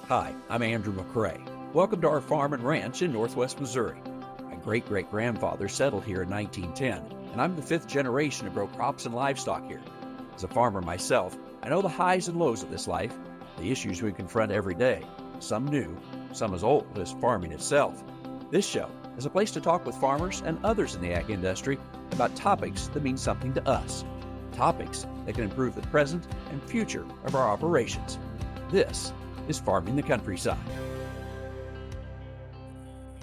Hi, I'm Andrew McCrae. Welcome to our farm and ranch in northwest Missouri. My great-great-grandfather settled here in 1910, and I'm the fifth generation to grow crops and livestock here. As a farmer myself, I know the highs and lows of this life, the issues we confront every day, some new, some as old as farming itself. This show is a place to talk with farmers and others in the ag industry about topics that mean something to us, topics that can improve the present and future of our operations. This is Farming the Countryside.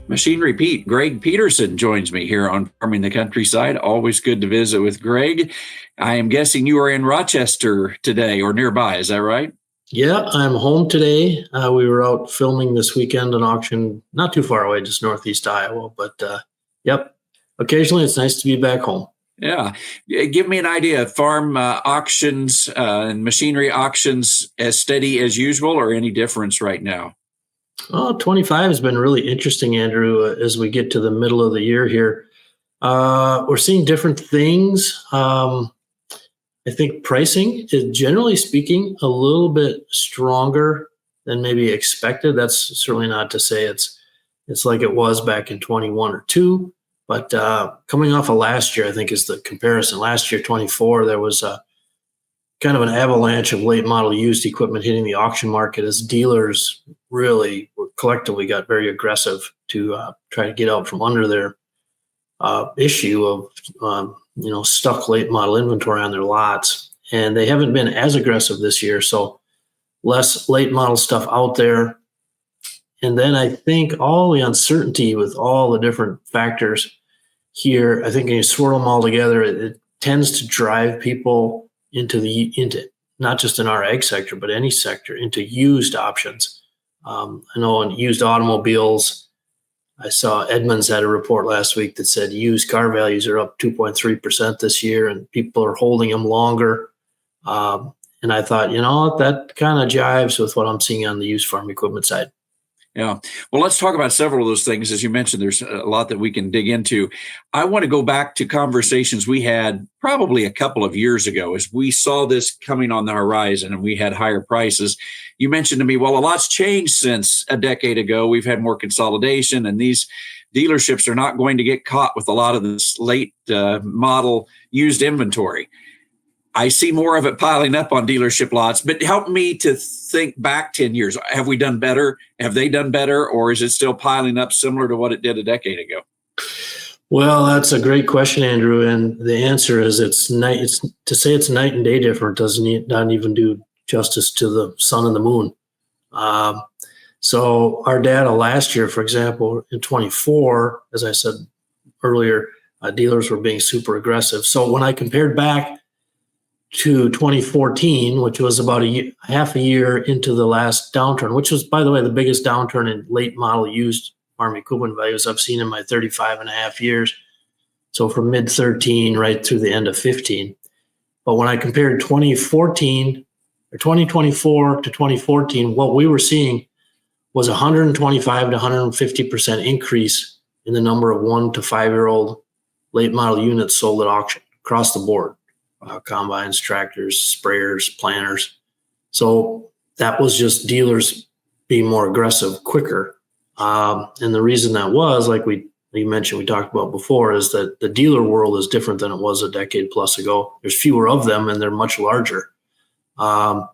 Machinery Pete, Greg Peterson joins me here on Farming the Countryside. Always good to visit with Greg. I am guessing you are in Rochester today or nearby. Is that right? Yeah, I'm home today. We were out filming this weekend an auction not too far away, just northeast Iowa. But yep, occasionally it's nice to be back home. Yeah. Give me an idea. Farm auctions and machinery auctions as steady as usual or any difference right now? Well, 25 has been really interesting, Andrew, as we get to the middle of the year here. We're seeing different things. I think pricing is, generally speaking, a little bit stronger than maybe expected. That's certainly not to say it's like it was back in 21 or 2. But coming off of last year, I think is the comparison. Last year, 24, there was a kind of an avalanche of late model used equipment hitting the auction market as dealers really collectively got very aggressive to try to get out from under their issue of stuck late model inventory on their lots. And they haven't been as aggressive this year, so less late model stuff out there. And then I think all the uncertainty with all the different factors here, I think when you swirl them all together, it tends to drive people into not just in our ag sector, but any sector, into used options. I know in used automobiles, I saw Edmunds had a report last week that said used car values are up 2.3% this year, and people are holding them longer. And I thought, that kind of jives with what I'm seeing on the used farm equipment side. Yeah. Well, let's talk about several of those things. As you mentioned, there's a lot that we can dig into. I want to go back to conversations we had probably a couple of years ago as we saw this coming on the horizon and we had higher prices. You mentioned to me, well, a lot's changed since a decade ago. We've had more consolidation, and these dealerships are not going to get caught with a lot of this late model used inventory. I see more of it piling up on dealership lots, but help me to think back 10 years. Have we done better? Have they done better? Or is it still piling up similar to what it did a decade ago? Well, that's a great question, Andrew. And the answer is to say it's night and day different not even do justice to the sun and the moon. So our data last year, for example, in 24, as I said earlier, dealers were being super aggressive. So when I compared back to 2014, which was about half a year into the last downturn, which was, by the way, the biggest downturn in late model used farm equipment values I've seen in my 35 and a half years. So from mid 13 right through the end of 15. But when I compared 2014 or 2024 to 2014, what we were seeing was 125 to 150% increase in the number of 1 to 5 year old late model units sold at auction across the board. Combines, tractors, sprayers, planters. So that was just dealers being more aggressive quicker. And the reason that was, like you mentioned, we talked about before, is that the dealer world is different than it was a decade plus ago. There's fewer of them and they're much larger. No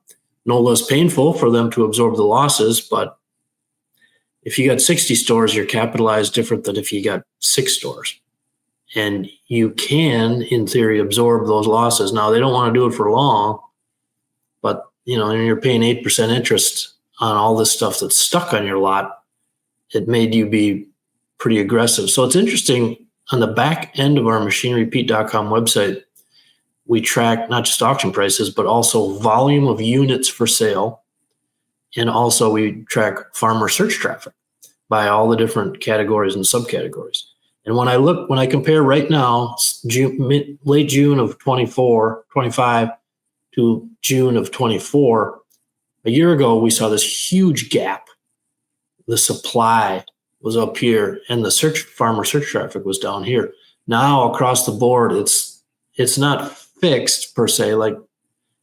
less painful for them to absorb the losses, but if you got 60 stores, you're capitalized different than if you got 6 stores. And you can, in theory, absorb those losses. Now, they don't want to do it for long, but, and you're paying 8% interest on all this stuff that's stuck on your lot. It made you be pretty aggressive. So it's interesting, on the back end of our machinerypete.com website, we track not just auction prices, but also volume of units for sale. And also we track farmer search traffic by all the different categories and subcategories. And when I compare right now, late June of 25 to June of 24, a year ago, we saw this huge gap. The supply was up here and the farmer search traffic was down here. Now across the board, it's not fixed per se, like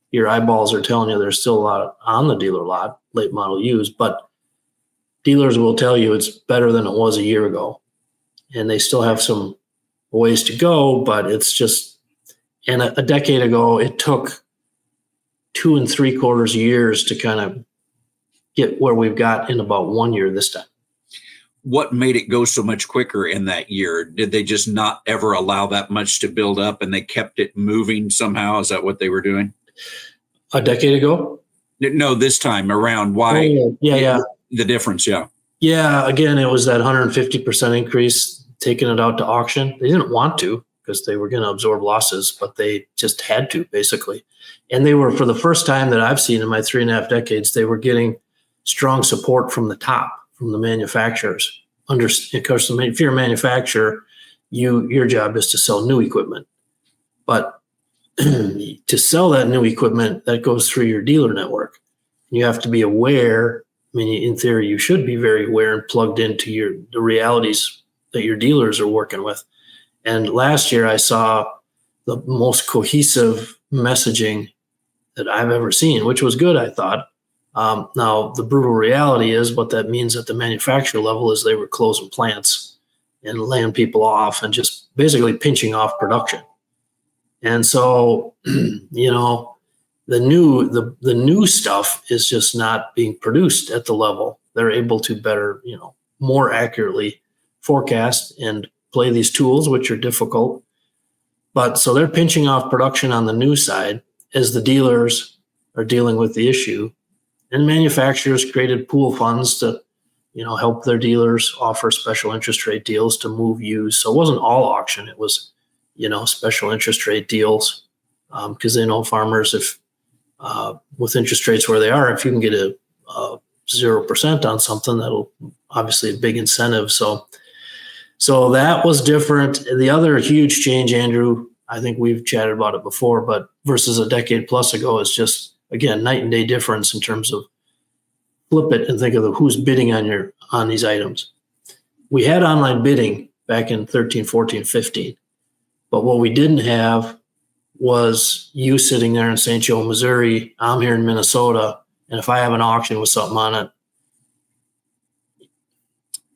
your eyeballs are telling you there's still a lot on the dealer lot, late model used, but dealers will tell you it's better than it was a year ago. And they still have some ways to go, but it's just, and a decade ago, it took 2 3/4 years to kind of get where we've got in about 1 year this time. What made it go so much quicker in that year? Did they just not ever allow that much to build up and they kept it moving somehow? Is that what they were doing? A decade ago? No, this time around. Why? Oh, yeah. The difference, yeah. Yeah, again, it was that 150% increase, taking it out to auction. They didn't want to because they were going to absorb losses, but they just had to, basically. And they were, for the first time that I've seen in my 3.5 decades, they were getting strong support from the top, from the manufacturers. Of course, if you're a manufacturer, your job is to sell new equipment. But to sell that new equipment, that goes through your dealer network. You have to be aware. I mean, in theory, you should be very aware and plugged into the realities that your dealers are working with. And last year, I saw the most cohesive messaging that I've ever seen, which was good, I thought. Now, the brutal reality is what that means at the manufacturer level is they were closing plants and laying people off and just basically pinching off production. And so, the new stuff is just not being produced at the level. They're able to better, more accurately forecast and play these tools, which are difficult. But so they're pinching off production on the new side as the dealers are dealing with the issue. And manufacturers created pool funds to, help their dealers offer special interest rate deals to move used. So it wasn't all auction. It was, special interest rate deals because they know farmers, if with interest rates where they are, if you can get a 0% on something, that'll obviously a big incentive. So that was different. The other huge change, Andrew, I think we've chatted about it before, but versus a decade plus ago is just, again, night and day difference in terms of flip it and think of who's bidding on these items. We had online bidding back in 13, 14, 15, but what we didn't have was you sitting there in St. Joe, Missouri. I'm here in Minnesota, and if I have an auction with something on it,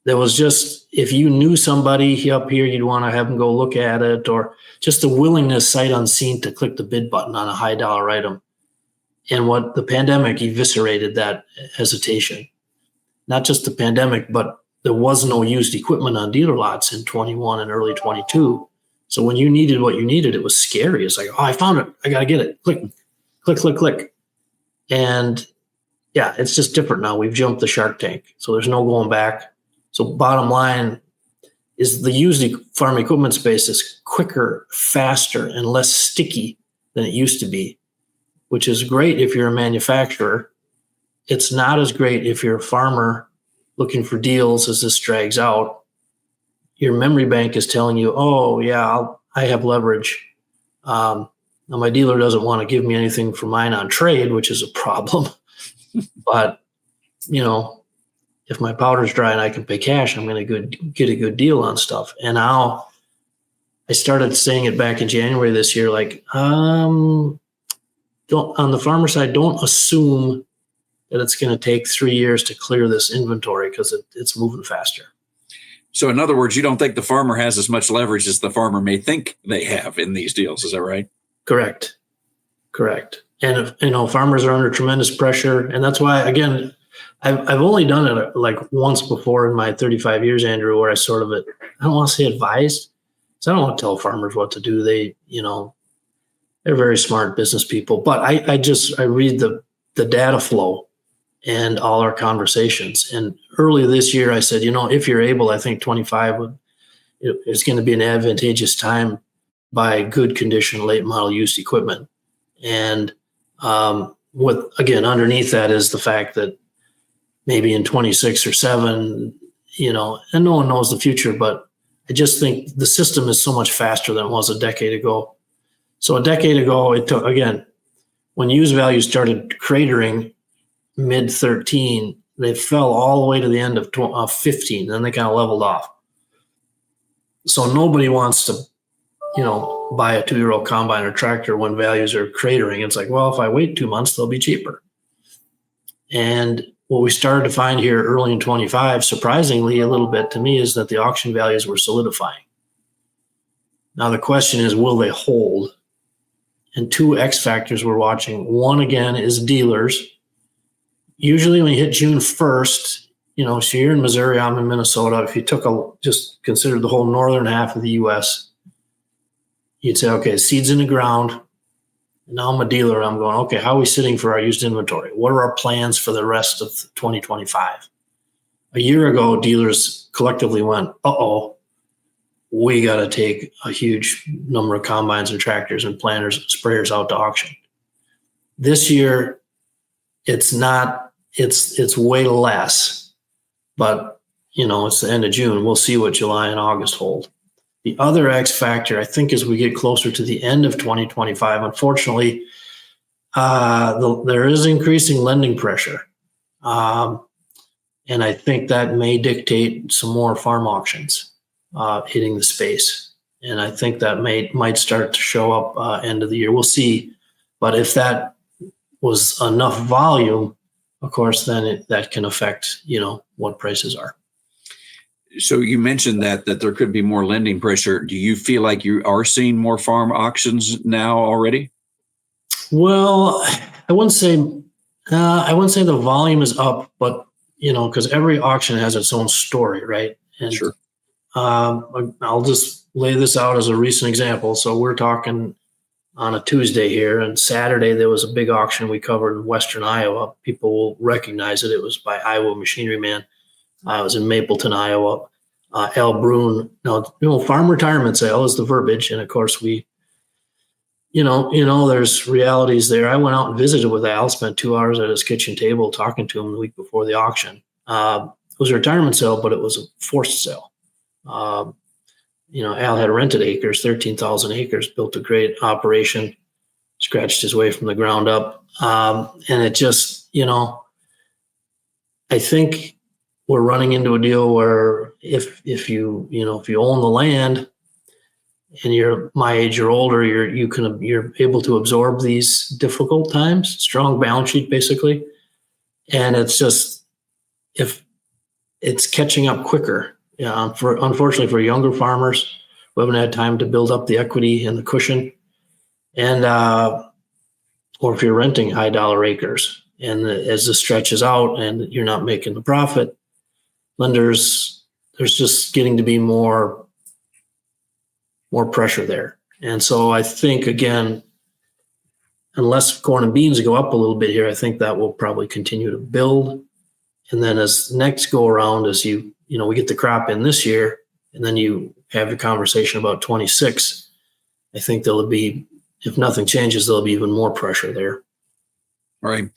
there was just, if you knew somebody up here, you'd want to have them go look at it, or just the willingness sight unseen to click the bid button on a high dollar item. And what the pandemic eviscerated that hesitation. Not just the pandemic, but there was no used equipment on dealer lots in 21 and early 22. So when you needed what you needed, it was scary. It's like, oh, I found it. I got to get it. Click, click, click, click. And yeah, it's just different now. We've jumped the shark tank. So there's no going back. So bottom line is the used farm equipment space is quicker, faster, and less sticky than it used to be, which is great if you're a manufacturer. It's not as great if you're a farmer looking for deals as this drags out. Your memory bank is telling you, oh, yeah, I have leverage. Now, my dealer doesn't want to give me anything for mine on trade, which is a problem. But, if my powder's dry and I can pay cash, I'm going to get a good deal on stuff. And now I started saying it back in January this year, like, on the farmer side, don't assume that it's going to take 3 years to clear this inventory because it's moving faster. So in other words, you don't think the farmer has as much leverage as the farmer may think they have in these deals. Is that right? Correct. And farmers are under tremendous pressure. And that's why, again, I've only done it like once before in my 35 years, Andrew, where I sort of, I don't want to say advised, because I don't want to tell farmers what to do. They, they're very smart business people. But I read the data flow and all our conversations. And early this year, I said, if you're able, I think 25 is going to be an advantageous time buy good condition, late model used equipment. And underneath that is the fact that maybe in 26 or 7, and no one knows the future, but I just think the system is so much faster than it was a decade ago. So a decade ago, it took, again, when used values started cratering, mid 13, they fell all the way to the end of 15. Then they kind of leveled off. So nobody wants to, buy a 2-year-old combine or tractor when values are cratering. It's like, well, if I wait 2 months, they'll be cheaper. And what we started to find here early in 25, surprisingly a little bit to me, is that the auction values were solidifying. Now the question is, will they hold? And two X factors we're watching. One, again, is dealers. Usually when you hit June 1st, so you're in Missouri, I'm in Minnesota. If you just consider the whole northern half of the U.S., you'd say, okay, seeds in the ground. Now I'm a dealer. I'm going, okay, how are we sitting for our used inventory? What are our plans for the rest of 2025? A year ago, dealers collectively went, we got to take a huge number of combines and tractors and planters and sprayers out to auction. This year, it's not, it's way less, but it's the end of June. We'll see what July and August hold. The other X factor, I think, as we get closer to the end of 2025, unfortunately, there is increasing lending pressure. And I think that may dictate some more farm auctions hitting the space. And I think that might start to show up end of the year. We'll see. But if that was enough volume, of course, then that can affect, what prices are. So you mentioned that there could be more lending pressure. Do you feel like you are seeing more farm auctions now already? Well, I wouldn't say the volume is up, but because every auction has its own story, right? And sure. I'll just lay this out as a recent example. So we're talking on a Tuesday here, and Saturday there was a big auction we covered in Western Iowa. People will recognize it. It was by Iowa Machinery Man. I was in Mapleton, Iowa. Al Brun. Now, farm retirement sale is the verbiage, and of course we, there's realities there. I went out and visited with Al. Spent 2 hours at his kitchen table talking to him the week before the auction. It was a retirement sale, but it was a forced sale. Al had rented acres, 13,000 acres, built a great operation, scratched his way from the ground up, and it just, I think we're running into a deal where if you own the land and you're my age or older, you're able to absorb these difficult times, strong balance sheet basically. And it's just, if it's catching up quicker, unfortunately for younger farmers who haven't had time to build up the equity and the cushion, and or if you're renting high dollar acres, and as this stretches out and you're not making the profit, lenders, there's just getting to be more pressure there. And so I think, again, unless corn and beans go up a little bit here, I think that will probably continue to build. And then as next go around, as we get the crop in this year, and then you have a conversation about 26, I think there'll be, if nothing changes, there'll be even more pressure there. Right.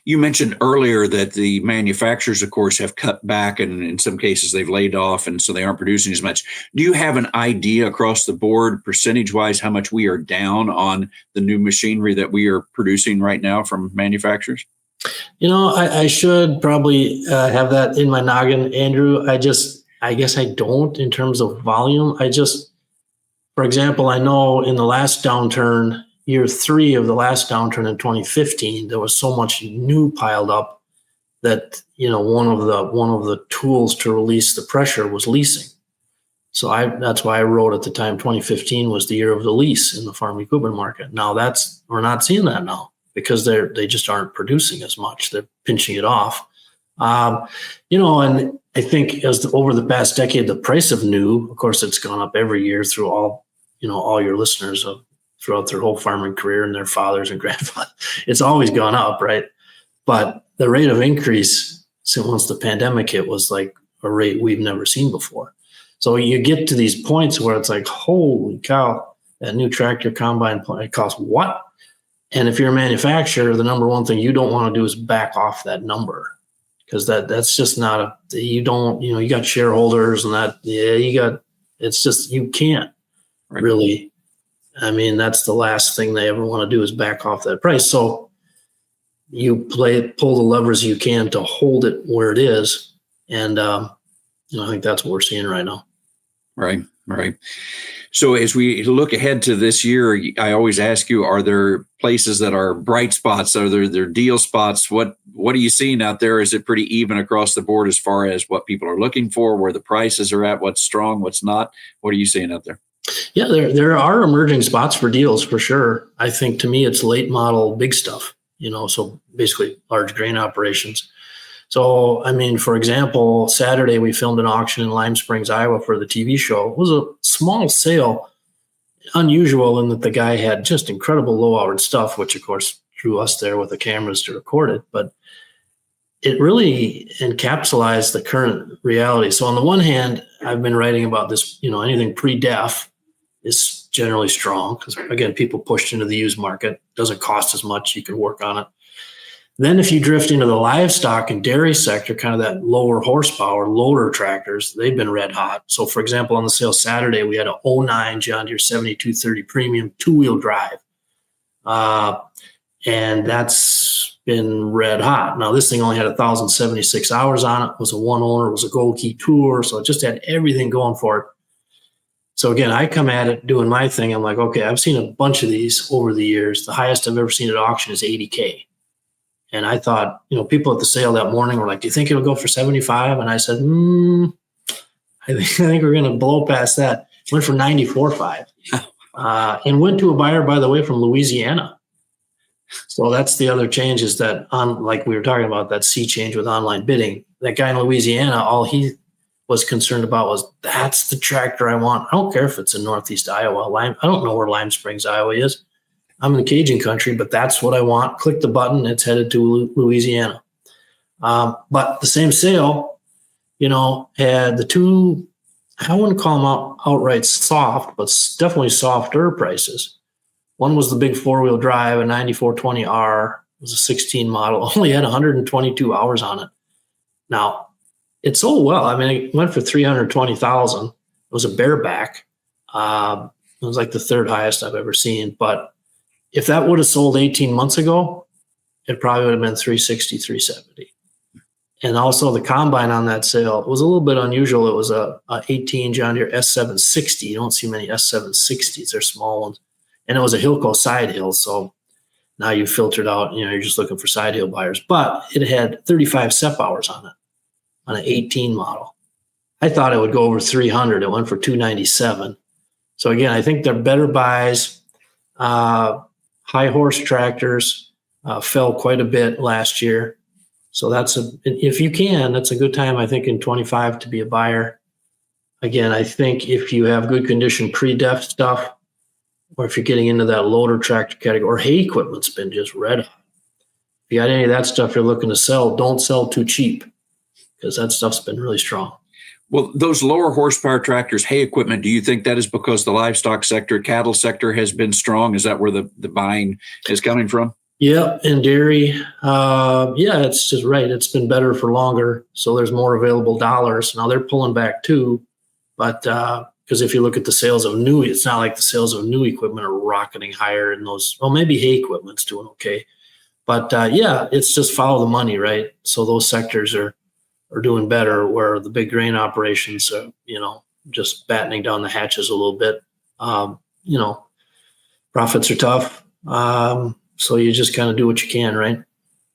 You mentioned earlier that the manufacturers, of course, have cut back, and in some cases they've laid off, and so they aren't producing as much. Do you have an idea across the board, percentage-wise, how much we are down on the new machinery that we are producing right now from manufacturers? I should probably have that in my noggin, Andrew. I guess I don't in terms of volume. For example, I know in the last downturn, year 3 of the last downturn in 2015, there was so much new piled up that, one of the tools to release the pressure was leasing. So that's why I wrote at the time, 2015 was the year of the lease in the farm equipment market. Now we're not seeing that now because they just aren't producing as much. They're pinching it off. And I think over the past decade, the price of new, of course, it's gone up every year through all your listeners throughout their whole farming career and their fathers and grandfathers. It's always gone up, right? But the rate of increase since once the pandemic hit was like a rate we've never seen before. So you get to these points where it's like, holy cow, that new tractor combine, it costs what? And if you're a manufacturer, the number one thing you don't want to do is back off that number, because that's just not you got shareholders and it's just, you can't really. I mean, that's the last thing they ever want to do is back off that price. So you pull the levers you can to hold it where it is. And, I think that's what we're seeing right now. Right. Right. So as we look ahead to this year, I always ask you, are there places that are bright spots? Are there deal spots? What are you seeing out there? Is it pretty even across the board as far as what people are looking for, where the prices are at, what's strong, what's not? What are you seeing out there? Yeah, there are emerging spots for deals for sure. I think to me it's late model big stuff, so basically large grain operations. So, I mean, for example, Saturday we filmed an auction in Lime Springs, Iowa for the TV show. It was a small sale, unusual in that the guy had just incredible low-hour stuff, which of course drew us there with the cameras to record it. But it really encapsulates the current reality. So on the one hand, I've been writing about this, anything pre-def is generally strong because, again, people pushed into the used market. It doesn't cost as much. You can work on it. Then if you drift into the livestock and dairy sector, kind of that lower horsepower, loader tractors, they've been red hot. So for example, on the sale Saturday, we had a 09 John Deere 7230 premium two-wheel drive. And that's been red hot. Now this thing only had 1,076 hours on it. It was a one owner, it was a Gold Key Tour. So it just had everything going for it. So again, I come at it doing my thing. I'm like, okay, I've seen a bunch of these over the years. The highest I've ever seen at auction is 80K. And I thought, people at the sale that morning were like, do you think it'll go for 75? And I said, I think we're going to blow past that. Went for 94.5 and went to a buyer, by the way, from Louisiana. So that's the other change is that like we were talking about that sea change with online bidding, that guy in Louisiana, all he was concerned about was that's the tractor I want. I don't care if it's in Northeast Iowa. I don't know where Lime Springs, Iowa is. I'm in Cajun country, but that's what I want. Click the button. It's headed to Louisiana. But the same sale, had the two, I wouldn't call them outright soft, but definitely softer prices. One was the big four-wheel drive, a 9420R. It was a 16 model. Only had 122 hours on it. Now, it sold well. I mean, it went for $320,000. It was a bareback. It was like the third highest I've ever seen, but if that would have sold 18 months ago, it probably would have been 360, 370. And also the combine on that sale, it was a little bit unusual. It was a 18 John Deere S760. You don't see many S760s. They're small ones. And it was a Hilco side hill. So now you filtered out, you're just looking for side hill buyers. But it had 35 SEP hours on it, on an 18 model. I thought it would go over 300. It went for 297. So again, I think they're better buys. High horse tractors fell quite a bit last year. So if you can, that's a good time, I think, in 25 to be a buyer. Again, I think if you have good condition pre-def stuff, or if you're getting into that loader tractor category, or hay equipment's been just red hot. If you got any of that stuff you're looking to sell, don't sell too cheap because that stuff's been really strong. Well, those lower horsepower tractors, hay equipment, do you think that is because the livestock sector, cattle sector has been strong? Is that where the buying is coming from? Yeah, and dairy. It's just right. It's been better for longer, so there's more available dollars. Now they're pulling back too, but because if you look at the sales of new, it's not like the sales of new equipment are rocketing higher in those. Well, maybe hay equipment's doing okay, but it's just follow the money, right? So those sectors are doing better, where the big grain operations are, just battening down the hatches a little bit. Profits are tough. So you just kind of do what you can, right?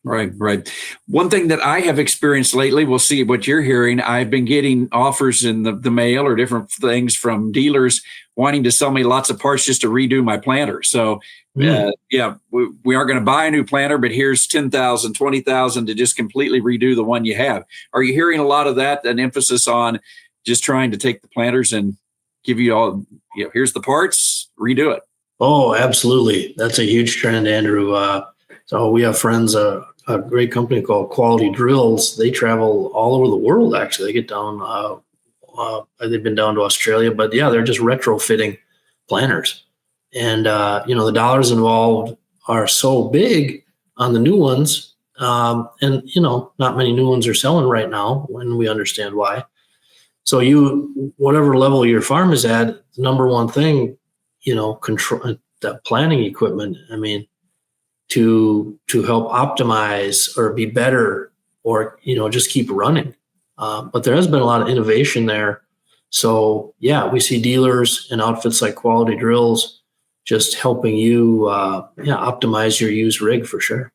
Right. One thing that I have experienced lately, we'll see what you're hearing. I've been getting offers in the mail or different things from dealers wanting to sell me lots of parts just to redo my planter. So we aren't going to buy a new planter, but here's $10,000, $20,000 to just completely redo the one you have. Are you hearing a lot of that, an emphasis on just trying to take the planters and give you all, here's the parts, redo it? Oh, absolutely. That's a huge trend, Andrew. So we have friends, a great company called Quality Drills. They travel all over the world, actually. They get down, they've been down to Australia, but they're just retrofitting planters. And, the dollars involved are so big on the new ones. Not many new ones are selling right now, when we understand why. So whatever level your farm is at, the number one thing, control that planning equipment. I mean, to help optimize or be better, or just keep running. But there has been a lot of innovation there. So yeah, we see dealers and outfits like Quality Drills just helping you optimize your used rig for sure.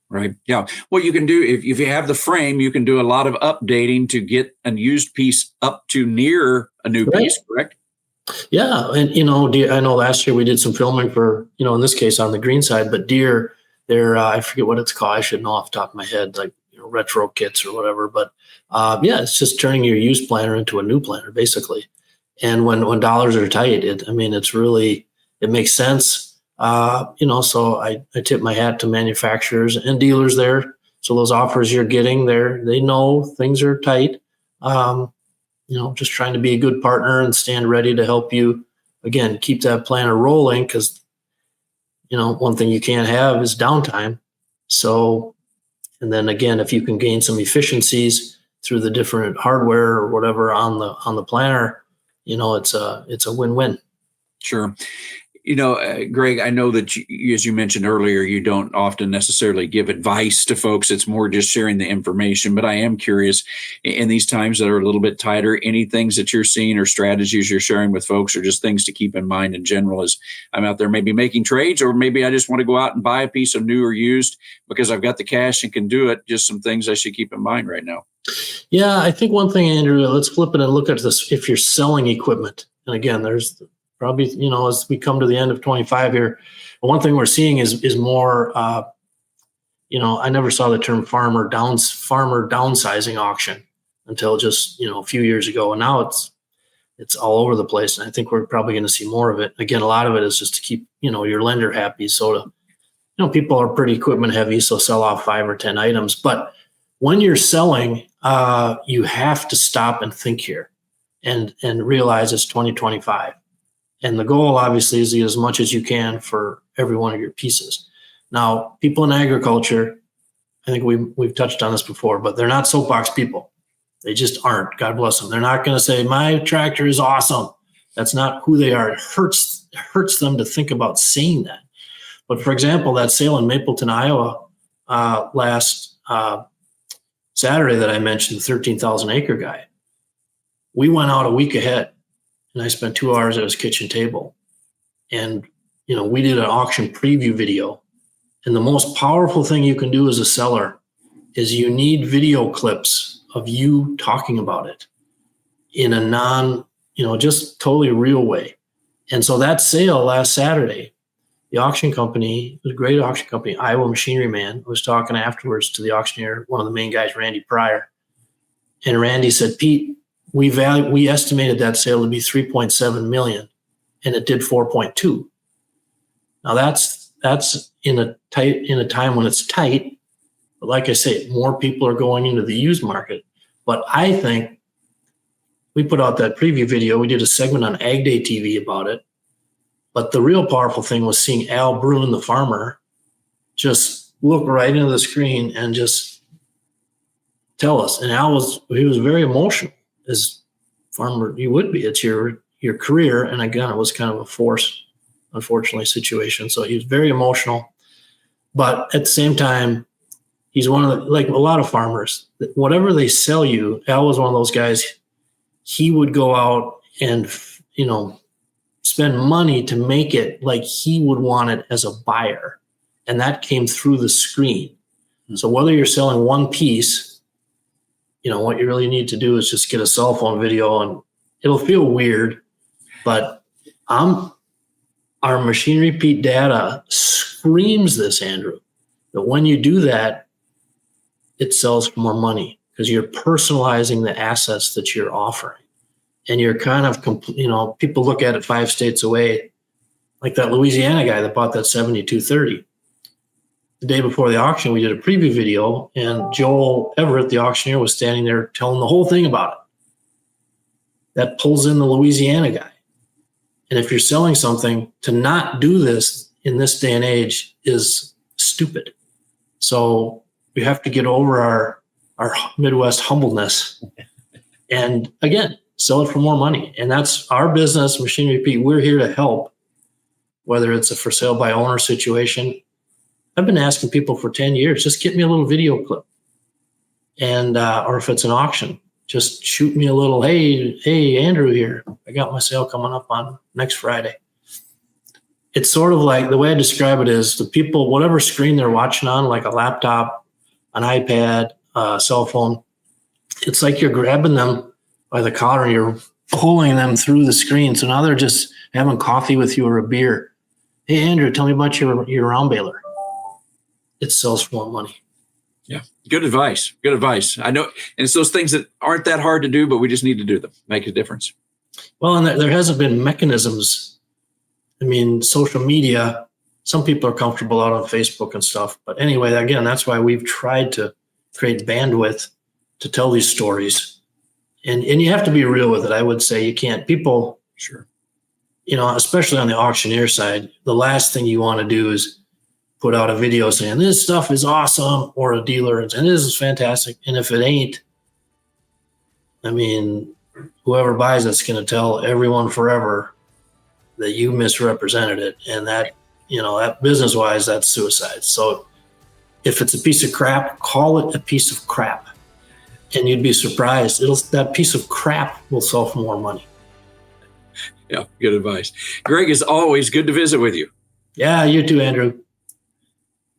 Right. Yeah. What you can do, if you have the frame, you can do a lot of updating to get a used piece up to near a new piece, correct? Yeah. And, I know last year we did some filming for, in this case on the green side, but Deere, they're, I forget what it's called. I should know off the top of my head, like retro kits or whatever. But it's just turning your used planter into a new planter, basically. And when dollars are tight, it makes sense. So I tip my hat to manufacturers and dealers there. So those offers you're getting there, they know things are tight. Just trying to be a good partner and stand ready to help you, again, keep that planner rolling, because, one thing you can't have is downtime. So, and then again, if you can gain some efficiencies through the different hardware or whatever on the planner, it's a win-win. Sure. Greg, I know that as you mentioned earlier, you don't often necessarily give advice to folks. It's more just sharing the information. But I am curious, in these times that are a little bit tighter, any things that you're seeing or strategies you're sharing with folks, or just things to keep in mind in general as I'm out there maybe making trades, or maybe I just want to go out and buy a piece of new or used because I've got the cash and can do it. Just some things I should keep in mind right now. Yeah, I think one thing, Andrew, let's flip it and look at this. If you're selling equipment, and again, there's probably, as we come to the end of 25 here, one thing we're seeing is more, I never saw the term farmer downsizing auction until just, a few years ago. And now it's all over the place. And I think we're probably going to see more of it. Again, a lot of it is just to keep, your lender happy. So people are pretty equipment heavy, so sell off 5 or 10 items. But when you're selling, you have to stop and think here and realize it's 2025. And the goal, obviously, is to get as much as you can for every one of your pieces. Now, people in agriculture, I think we've touched on this before, but they're not soapbox people. They just aren't. God bless them. They're not going to say, my tractor is awesome. That's not who they are. It hurts them to think about saying that. But for example, that sale in Mapleton, Iowa, last Saturday that I mentioned, the 13,000 acre guy, we went out a week ahead. And I spent 2 hours at his kitchen table. And, we did an auction preview video. And the most powerful thing you can do as a seller is you need video clips of you talking about it in a just totally real way. And so that sale last Saturday, the auction company, it was a great auction company, Iowa Machinery Man, was talking afterwards to the auctioneer, one of the main guys, Randy Pryor. And Randy said, Pete, we estimated that sale to be 3.7 million, and it did 4.2. Now that's in a time when it's tight. But like I say, more people are going into the used market. But I think we put out that preview video. We did a segment on Ag Day TV about it. But the real powerful thing was seeing Al Bruin, the farmer, just look right into the screen and just tell us. And he was very emotional. As farmer you would be. It's your career. And again, it was kind of a forced, unfortunately, situation. So he was very emotional. But at the same time, he's one of the, like a lot of farmers, whatever they sell you, Al was one of those guys, he would go out and, spend money to make it like he would want it as a buyer. And that came through the screen. So whether you're selling one piece, what you really need to do is just get a cell phone video, and it'll feel weird, but our Machinery Pete data screams this, Andrew, that when you do that, it sells for more money because you're personalizing the assets that you're offering. And you're kind of, people look at it 5 states away, like that Louisiana guy that bought that 7230. The day before the auction, we did a preview video, and Joel Everett, the auctioneer, was standing there telling the whole thing about it. That pulls in the Louisiana guy. And if you're selling something, to not do this in this day and age is stupid. So we have to get over our Midwest humbleness and, again, sell it for more money. And that's our business, Machinery Pete. We're here to help, whether it's a for sale by owner situation. I've been asking people for 10 years, just get me a little video clip. And, or if it's an auction, just shoot me a little, hey, Andrew here. I got my sale coming up on next Friday. It's sort of like, the way I describe it is, the people, whatever screen they're watching on, like a laptop, an iPad, a cell phone, it's like you're grabbing them by the collar and you're pulling them through the screen. So now they're just having coffee with you or a beer. Hey, Andrew, tell me about your round baler. It sells for more money. Yeah. Good advice. Good advice. I know. And it's those things that aren't that hard to do, but we just need to do them. Make a difference. Well, and there hasn't been mechanisms. I mean, social media, some people are comfortable out on Facebook and stuff. But anyway, again, that's why we've tried to create bandwidth to tell these stories. And you have to be real with it. I would say you can't. People, sure, especially on the auctioneer side, the last thing you want to do is put out a video saying this stuff is awesome, or a dealer and saying this is fantastic. And if it ain't, I mean, whoever buys it's going to tell everyone forever that you misrepresented it. And that, that business wise, that's suicide. So if it's a piece of crap, call it a piece of crap. And you'd be surprised. That piece of crap will sell for more money. Yeah, good advice. Greg, it's always good to visit with you. Yeah, you too, Andrew.